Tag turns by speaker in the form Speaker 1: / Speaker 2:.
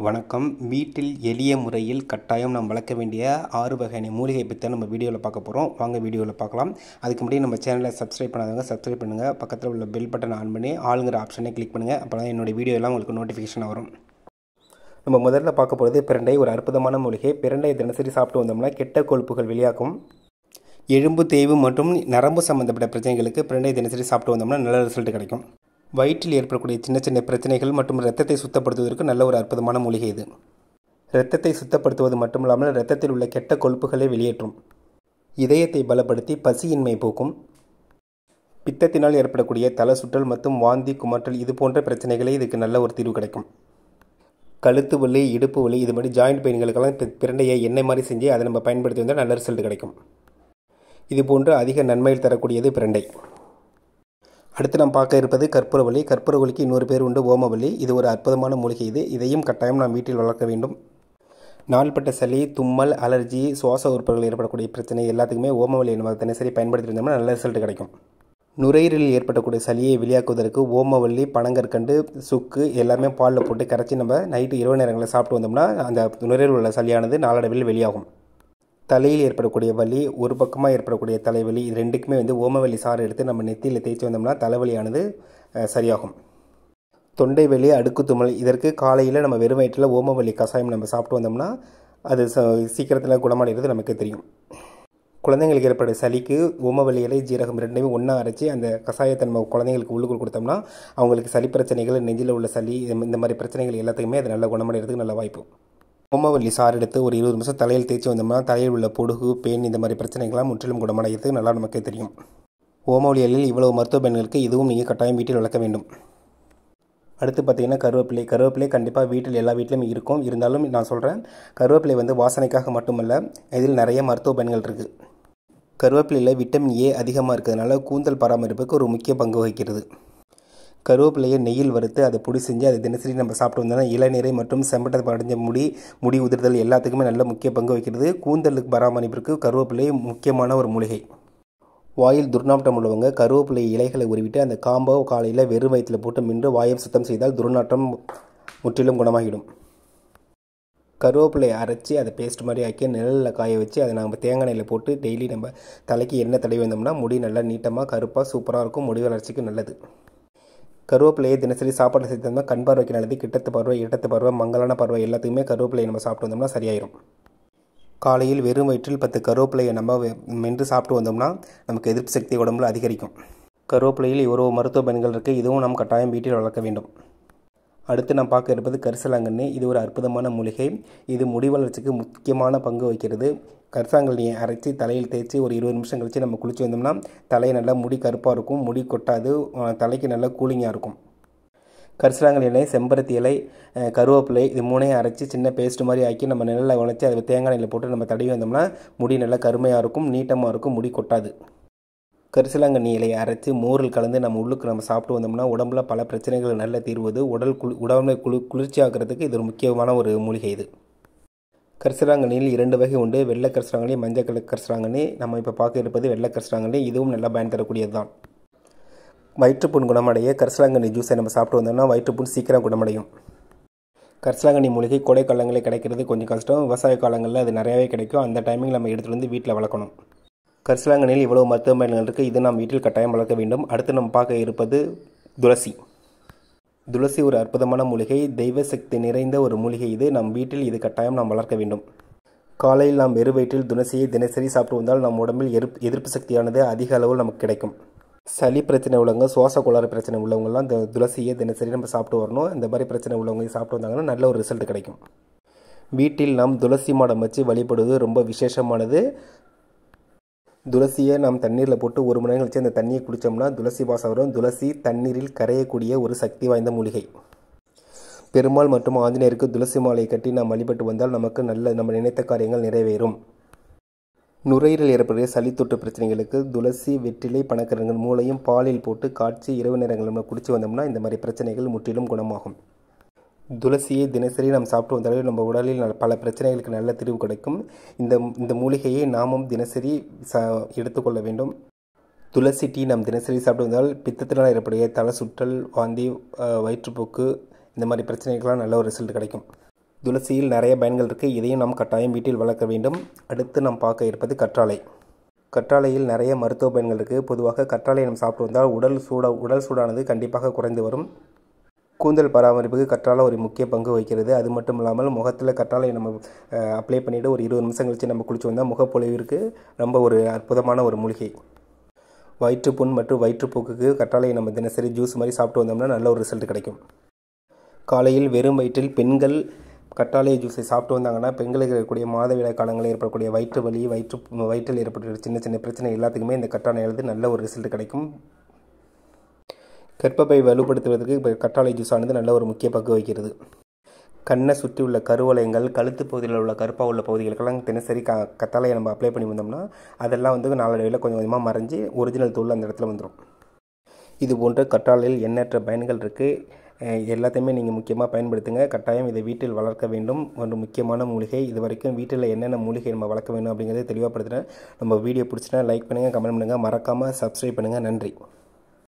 Speaker 1: வணக்கம். வீட்டில் எளிய முறையில் கட்டாயம் நாம் வளர்க்க வேண்டிய 6 வகையான மூலிகை பற்றி நம்ம வீடியோவில் பார்க்க போகிறோம். வாங்க வீடியோவில் பார்க்கலாம். அதுக்கு முன்னாடி நம்ம சேனலை சப்ஸ்கிரைப் பண்ணாதவங்க சப்ஸ்கிரைப் பண்ணுங்கள். பக்கத்தில் உள்ள பெல் பட்டன் ஆன் பண்ணி ஆளுங்கிற ஆப்ஷனை கிளிக் பண்ணுங்கள். அப்போ தான் என்னோடய வீடியோ எல்லாம் உங்களுக்கு நோட்டிஃபிகேஷன் வரும். நம்ம முதல்ல பார்க்க போகிறது பிரண்டை. ஒரு அற்புதமான மூலிகை. பிரண்டை தினசரி சாப்பிட்டு வந்தோம்னா கெட்ட கொழுப்புகள் வெளியாகும். எலும்பு தேய்வு மற்றும் நரம்பு சம்பந்தப்பட்ட பிரச்சனைகளுக்கு பிரண்டை தினசரி சாப்பிட்டு வந்தோம்னா நல்ல ரிசல்ட் கிடைக்கும். வயிற்றில் ஏற்படக்கூடிய சின்ன சின்ன பிரச்சனைகள் மற்றும் இரத்தத்தை சுத்தப்படுத்துவதற்கு நல்ல ஒரு அற்புதமான மூலிகை இது. இரத்தத்தை சுத்தப்படுத்துவது மட்டுமில்லாமல் இரத்தத்தில் உள்ள கெட்ட கொழுப்புகளை வெளியேற்றும். இதயத்தை பலப்படுத்தி பசியின்மை போக்கும். பித்தத்தினால் ஏற்படக்கூடிய தலை சுற்றல் மற்றும் வாந்தி குமட்டல் இது போன்ற பிரச்சனைகளே இதுக்கு நல்ல ஒரு தீர்வு கிடைக்கும். கழுத்து வலி, இடுப்பு வலி, இது மாதிரி ஜாயிண்ட் பெயின்களுக்கெல்லாம் பிரண்டையை எண்ணெய் மாதிரி செஞ்சு அதை நம்ம பயன்படுத்தி வந்தால் நல்ல ரிசல்ட் கிடைக்கும். இது போன்று அதிக நன்மையில் தரக்கூடியது பிரண்டை. அடுத்து நாம் பார்க்க இருப்பது கற்பூரவள்ளி. கற்பூரவள்ளிக்கு இன்னொரு பேர் உண்டு, ஓமவல்லி. இது ஒரு அற்புதமான மூலிகை. இதையும் கட்டாயம் நாம் வீட்டில் வளர்க்க வேண்டும். நாள்பட்ட சளி, தும்மல், அலர்ஜி, சுவாச உறுப்புகளில் ஏற்படக்கூடிய பிரச்சனை எல்லாத்துக்குமே ஓமவல்லியை நம்ம தினசரி பயன்படுத்தி இருந்தோம்னா நல்ல ரிசல்ட் கிடைக்கும். நுரையீரலில் ஏற்படக்கூடிய சளியை வெளியாக்குவதற்கு ஓமவல்லி, பனங்கற்கண்டு, சுக்கு எல்லாமே பாலில் போட்டு கரைச்சி நம்ம நைட்டு இரவு நேரங்களில் சாப்பிட்டு வந்தோம்னா அந்த நுரையீரல் உள்ள சளியானது நாளடைவில் வெளியாகும். தலையில் ஏற்படக்கூடிய வலி, ஒரு பக்கமாக ஏற்படக்கூடிய தலைவலி, இது ரெண்டுக்குமே ஓமவல்லி சாறு எடுத்து நம்ம நெத்தியில் தேய்ச்சி வந்தோம்னா தலைவலியானது சரியாகும். தொண்டை வலி, அடுக்கு தும்மல், இதற்கு காலையில் நம்ம வெறும் வயிற்றில் ஓமவல்லி கஷாயம் நம்ம சாப்பிட்டு வந்தோம்னா அது சீக்கிரத்தில் குணமடைகிறது நமக்கு தெரியும். குழந்தைங்களுக்கு ஏற்பட சளிக்கு ஓமவல்லி இலை, ஜீரகம் ரெண்டுமே ஒன்றா அரைச்சி அந்த கஷாயத்தை நம்ம குழந்தைங்களுக்கு உள்ளுக்குள் கொடுத்தோம்னா அவங்களுக்கு சளி பிரச்சனைகள், நெஞ்சில் உள்ள சளி, இந்த மாதிரி பிரச்சனைகள் எல்லாத்துக்குமே அது நல்லா குணமடைகிறதுக்கு நல்ல வாய்ப்பு. ஓமவல்லி சாறு எடுத்து ஒரு 20 நிமிஷம் தலையில் தேய்ச்சி வந்தோம்னா தலையில் உள்ள பொடுகு, பேன் இந்த மாதிரி பிரச்சனைகள்லாம் முற்றிலும் குணமடைகிறது நல்லா நமக்கு தெரியும். ஓமவல்லி இலையில் இவ்வளவு மருத்துவ பயன்களுக்கு இதுவும் நீங்கள் கட்டாயம் வீட்டில் வளர்க்க வேண்டும். அடுத்து பார்த்திங்கன்னா கருவேப்பிலை. கருவேப்பிலை கண்டிப்பாக வீட்டில் எல்லா வீட்டிலும் இருக்கும். இருந்தாலும் நான் சொல்கிறேன், கருவேப்பிலை வாசனைக்காக மட்டுமல்ல, இதில் நிறைய மருத்துவ பயன்கள் இருக்குது. கருவேப்பிலையில் விட்டமின் ஏ அதிகமாக இருக்கிறதுனால கூந்தல் பராமரிப்புக்கு ஒரு முக்கிய பங்கு வகிக்கிறது. கருவேப்பிலையை நெய்யில் வறுத்து அதை பொடி செஞ்சு அதை தினசரி நம்ம சாப்பிட்டு வந்தோம்னா இளநீரை மற்றும் செம்பட்டை அடைஞ்ச முடி உதிர்தல் எல்லாத்துக்குமே நல்ல முக்கிய பங்கு வகிக்கிறது. கூந்தலுக்கு பராமரிப்பிற்கு கருவேப்பிலை முக்கியமான ஒரு மூலிகை. வாயில் துர்நாற்றம் உள்ளவங்க கருவேப்பிலை இலைகளை உருவிட்டு அந்த காம்போ காலையில் வெறும் வயிற்றில் போட்டு மின்று வாயை சுத்தம் செய்தால் துர்நாற்றம் முற்றிலும் குணமாகிடும். கருவேப்பிலை அரைச்சி அதை பேஸ்ட் மாதிரி ஆக்கி நிழலில் காய வச்சு அதை நம்ம தேங்காய் எண்ணெயில் போட்டு டெய்லி நம்ம தலைக்கு எண்ணெய் தடவி வந்தோம்னா முடி நல்லா நீட்டமாக கருப்பாக சூப்பராக இருக்கும். முடி வளர்ச்சிக்கு நல்லது. கருவேப்பிலையை தினசரி சாப்பாடு சேர்த்தோம்னா கண் பார்வைக்கு நல்லது. கிட்டத்து பார்வை, இடத்து பார்வை, மங்கலான பார்வை எல்லாத்துக்குமே கருவேப்பிலையை நம்ம சாப்பிட்டு வந்தோம்னா சரியாயிடும். காலையில் வெறும் வயிற்றில் 10 கருவேப்பிலையை நம்ம மென்று சாப்பிட்டு வந்தோம்னா நமக்கு எதிர்ப்பு சக்தி உடம்புல அதிகரிக்கும். கருவேப்பிலையில் இவ்வளோ மருத்துவ பயன்கள் இருக்குது. இதுவும் நாம் கட்டாயம் வீட்டில் வளர்க்க வேண்டும். அடுத்து நாம் பார்க்க இருப்பது கரிசலாங்கண்ணி. இது ஒரு அற்புதமான மூலிகை. இது முடி வளர்ச்சிக்கு முக்கியமான பங்கு வகிக்கிறது. கரிசலாங்கண்ணியை அரைச்சி தலையில் தேய்ச்சி ஒரு 20 நிமிஷம் கழித்து நம்ம குளிச்சு வந்தோம்னா தலை நல்லா முடி கருப்பாக இருக்கும், முடி கொட்டாது, தலைக்கு நல்லா கூலிங்காக இருக்கும். கரிசலாங்கண்ணி இலை, செம்பருத்தி இலை, கருவேப்பிலை இது மூணையும் அரைச்சி சின்ன பேஸ்ட் மாதிரி ஆக்கி நம்ம நிழலில் உழைச்சி அதை தேங்காய் எண்ணெயில் போட்டு நம்ம தடவி வந்தோம்னா முடி நல்லா கருமையாக இருக்கும், நீட்டமாக இருக்கும், முடி கொட்டாது. கரிசலாங்கண்ணி இலையை அரைச்சி மோரில் கலந்து நம்ம உள்ளுக்கு நம்ம சாப்பிட்டு வந்தோம்னா உடம்புல பல பிரச்சனைகள் நல்ல தீர்வது. உடம்பை குளிர்ச்சி ஆக்கிறதுக்கு இது ஒரு முக்கியமான ஒரு மூலிகை. இது கரிசலாங்கண்ணியில் 2 வகை உண்டு, வெள்ளை கரிசலாங்கண்ணி, மஞ்சள் கலர் கரிசலாங்கண்ணி. நம்ம இப்போ பார்க்க இருப்பது வெள்ளை கரிசலாங்கண்ணி. இதுவும் நல்லா பயன் தரக்கூடியது தான். வயிற்றுப்புண் குணமடைய கரிசலாங்கண்ணி ஜூஸை நம்ம சாப்பிட்டு வந்தோம்னா வயிற்றுப்புண் சீக்கிரம் குணமடையும். கரிசலாங்கண்ணி மூலிகை கோடை காலங்களில் கிடைக்கிறது கொஞ்சம் கஷ்டம். விவசாய காலங்களில் அது நிறையாவே கிடைக்கும். அந்த டைமிங் நம்ம எடுத்துகிட்டு வந்து வீட்டில் வளர்க்கணும். கரிசலாங்கண்ணியில் இவ்வளவு மருத்துவ பயன்கள் இருக்குது. இது நாம் வீட்டில் கட்டாயம் வளர்க்க வேண்டும். அடுத்து நம்ம பார்க்க இருப்பது துளசி. துளசி ஒரு அற்புதமான மூலிகை. தெய்வ சக்தி நிறைந்த ஒரு மூலிகை. இது நம் வீட்டில் இது கட்டாயம் நாம் வளர்க்க வேண்டும். காலையில் நாம் வெறும் வயிற்றில் துளசியை தினசரி சாப்பிட்டு வந்தால் நம் உடம்பில் எதிர்ப்பு சக்தியானது அதிக அளவில் நமக்கு கிடைக்கும். சளி பிரச்சனை உள்ளவங்க, சுவாச கோளாறு பிரச்சனை உள்ளவங்கலாம் இந்த துளசியை தினசரி நம்ம சாப்பிட்டு வரணும். இந்த மாதிரி பிரச்சனை உள்ளவங்க சாப்பிட்டு வந்தாங்கன்னா நல்ல ஒரு ரிசல்ட் கிடைக்கும். வீட்டில் நாம் துளசி மாடம் வச்சு வழிபடுவது ரொம்ப விசேஷமானது. துளசியை நாம் தண்ணீரில் போட்டு 1 மணி நேரம் கழிச்சு அந்த தண்ணியை குடித்தோம்னா துளசி வாசம் வரும். துளசி தண்ணீரில் கரையக்கூடிய ஒரு சக்தி வாய்ந்த மூலிகை. பெருமாள் மற்றும் ஆஞ்சநேயருக்கு துளசி மாலையை கட்டி நாம் வழிபட்டு வந்தால் நமக்கு நம்ம நினைத்த காரியங்கள் நிறைவேறும். நுரையீரல் ஏற்படுகிற சளி தொற்று பிரச்சனைகளுக்கு துளசி, வெற்றிலை, பனங்கிழங்கு மூளையும் பாலில் போட்டு காய்ச்சி இரவு நேரங்களில் நம்ம குடிச்சு வந்தோம்னா இந்த மாதிரி பிரச்சனைகள் முற்றிலும் குணமாகும். துளசியை தினசரி நாம் சாப்பிட்டு வந்தாலே நம்ம உடலில் பல பிரச்சனைகளுக்கு நல்ல தீர்வு கிடைக்கும். இந்த மூலிகையை நாமும் தினசரி எடுத்துக்கொள்ள வேண்டும். துளசி டீ நாம் தினசரி சாப்பிட்டு வந்தால் பித்தத்தினால் ஏற்படைய தலை சுற்றல், வாந்தி, வயிற்றுப்போக்கு இந்த மாதிரி பிரச்சனைகள்லாம் நல்ல ஒரு ரிசல்ட் கிடைக்கும். துளசியில் நிறைய பயன்கள் இருக்குது, இதையும் நாம் கட்டாயம் வீட்டில் வளர்க்க வேண்டும். அடுத்து நாம் பார்க்க இருப்பது கற்றாழை. கற்றாழையில் நிறைய மருத்துவ பயன்கள் இருக்குது. பொதுவாக கற்றாழை நம்ம சாப்பிட்டு வந்தால் உடல் சூடானது கண்டிப்பாக குறைந்து வரும். கூந்தல் பராமரிப்புக்கு கற்றாழை ஒரு முக்கிய பங்கு வகிக்கிறது. அது மட்டும் இல்லாமல் முகத்தில் கற்றாழை நம்ம அப்ளை பண்ணிவிட்டு ஒரு 20 நிமிஷம் கழித்து நம்ம குளிச்சு வந்தால் முகப்பொலிவிற்கு ரொம்ப ஒரு அற்புதமான ஒரு மூலிகை. வயிற்றுப்புண் மற்றும் வயிற்றுப்போக்குக்கு கற்றாழையை நம்ம தினசரி ஜூஸ் மாதிரி சாப்பிட்டு வந்தோம்னா நல்ல ஒரு ரிசல்ட் கிடைக்கும். காலையில் வெறும் வயிற்றில் பெண்கள் கற்றாழை ஜூஸை சாப்பிட்டு வந்தாங்கன்னா பெண்களுக்கு இருக்கக்கூடிய மாதவிடாய் காலங்களில் ஏற்படக்கூடிய வயிற்று வலி, வயிற்றில் ஏற்படக்கூடிய சின்ன சின்ன பிரச்சனை எல்லாத்துக்குமே இந்த கற்றாழையானது நல்ல ஒரு ரிசல்ட் கிடைக்கும். கர்ப்பப்பை வலுப்படுத்துவதற்கு கற்றாழை ஜூஸ் ஆனது நல்ல ஒரு முக்கிய பங்கு வகிக்கிறது. கண்ணை சுற்றி உள்ள கருவளையங்கள், கழுத்து பகுதியில் உள்ள கருப்பாக உள்ள பகுதிகளுக்கெல்லாம் தினசரி கற்றாழையை நம்ம அப்ளை பண்ணி வந்தோம்னா அதெல்லாம் வந்து நாளடைவில் கொஞ்சம் கொஞ்சமாக மறைஞ்சி ஒரிஜினல் தூள் அந்த இடத்துல வந்துடும். இது போன்ற கற்றாழையில் எண்ணற்ற பயன்கள் இருக்குது. எல்லாத்தையுமே நீங்கள் முக்கியமாக பயன்படுத்துங்க. கட்டாயம் இதை வீட்டில் வளர்க்க வேண்டும். ஒரு முக்கியமான மூலிகை. இது வரைக்கும் வீட்டில் என்னென்ன மூலிகை நம்ம வளர்க்க வேண்டும் அப்படிங்கிறத தெளிவாகப்படுத்துகிறேன். நம்ம வீடியோ பிடிச்சிட்டா லைக் பண்ணுங்கள், கமெண்ட் பண்ணுங்கள், மறக்காமல் சப்ஸ்கிரைப் பண்ணுங்கள். நன்றி.